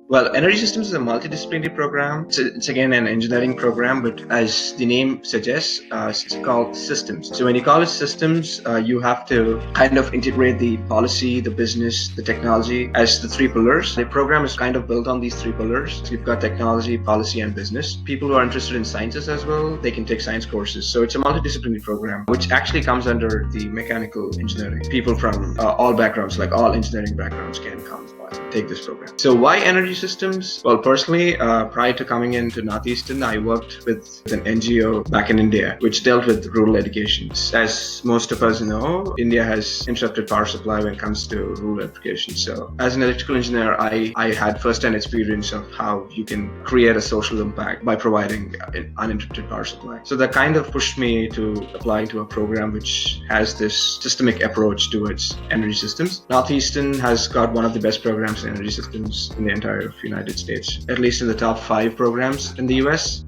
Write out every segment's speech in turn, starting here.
Well, Energy Systems is a multidisciplinary program. It's again an engineering program, but as the name suggests, it's called systems. So when you call it systems, you have to kind of integrate the policy, the business, the technology as the three pillars. The program is kind of built on these three pillars. So you've got technology, policy, and business. People who are interested in sciences as well, they can take science courses. So it's a multidisciplinary program, which actually comes under the mechanical engineering. People from all backgrounds, like all engineering backgrounds, can come take this program. So why energy systems? Well, personally, prior to coming into Northeastern, I worked with an NGO back in India, which dealt with rural education. As most of us know, India has interrupted power supply when it comes to rural education. So as an electrical engineer, I had first-hand experience of how you can create a social impact by providing an uninterrupted power supply. So that kind of pushed me to apply to a program which has this systemic approach towards energy systems. Northeastern has got one of the best programs in energy systems in the entire United States, at least in the top 5 programs in the US.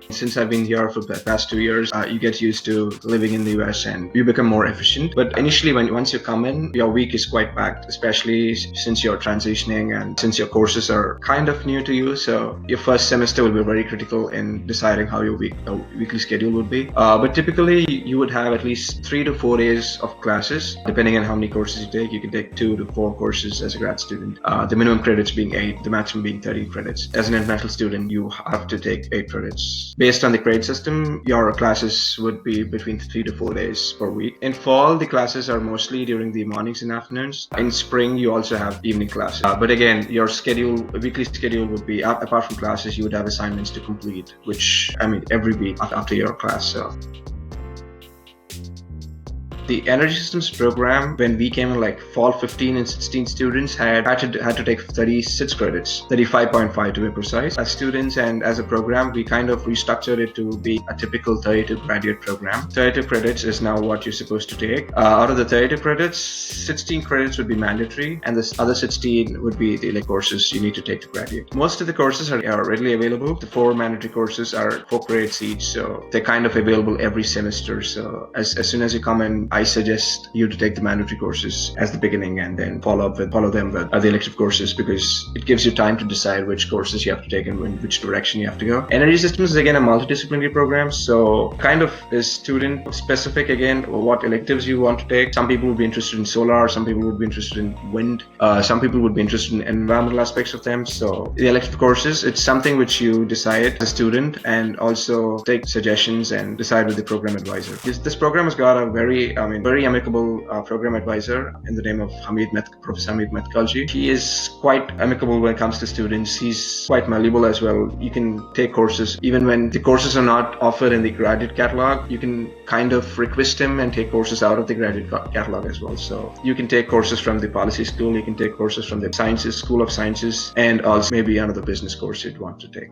Since I've been here for the past 2 years, you get used to living in the US and you become more efficient. But initially, once you come in, your week is quite packed, especially since you're transitioning and since your courses are kind of new to you. So your first semester will be very critical in deciding how your weekly schedule would be. But typically, you would have at least 3 to 4 days of classes, depending on how many courses you take. You can take 2 to 4 courses as a grad student. The minimum credits being 8, the maximum being 30 credits. As an international student, you have to take 8 credits. Based on the grade system, your classes would be between 3 to 4 days per week. In fall, the classes are mostly during the mornings and afternoons. In spring, you also have evening classes. But again, your weekly schedule would be, apart from classes, you would have assignments to complete, which, every week after your class. So the energy systems program, when we came in like fall 15 and 16 students had to take 36 credits, 35.5 to be precise, as students, and as a program we kind of restructured it to be a typical 32 graduate program. 32 credits is now what you're supposed to take. Out of the 32 credits, 16 credits would be mandatory and the other 16 would be the courses you need to take to graduate. Most of the courses are readily available. The 4 mandatory courses are 4 credits each, so they're kind of available every semester. So as soon as you come in, I suggest you to take the mandatory courses as the beginning and then follow them with the elective courses, because it gives you time to decide which courses you have to take and in which direction you have to go. Energy systems is again a multidisciplinary program, so kind of is student specific. Again, what electives you want to take. Some people would be interested in solar, some people would be interested in wind, some people would be interested in environmental aspects of them. So the elective courses, it's something which you decide as a student and also take suggestions and decide with the program advisor. This program has got a very amicable program advisor in the name of Professor Hamid Metkalji. He is quite amicable when it comes to students. He's quite malleable as well. You can take courses even when the courses are not offered in the graduate catalog. You can kind of request him and take courses out of the graduate catalog as well. So you can take courses from the policy school, you can take courses from the School of Sciences, and also maybe another business course you'd want to take.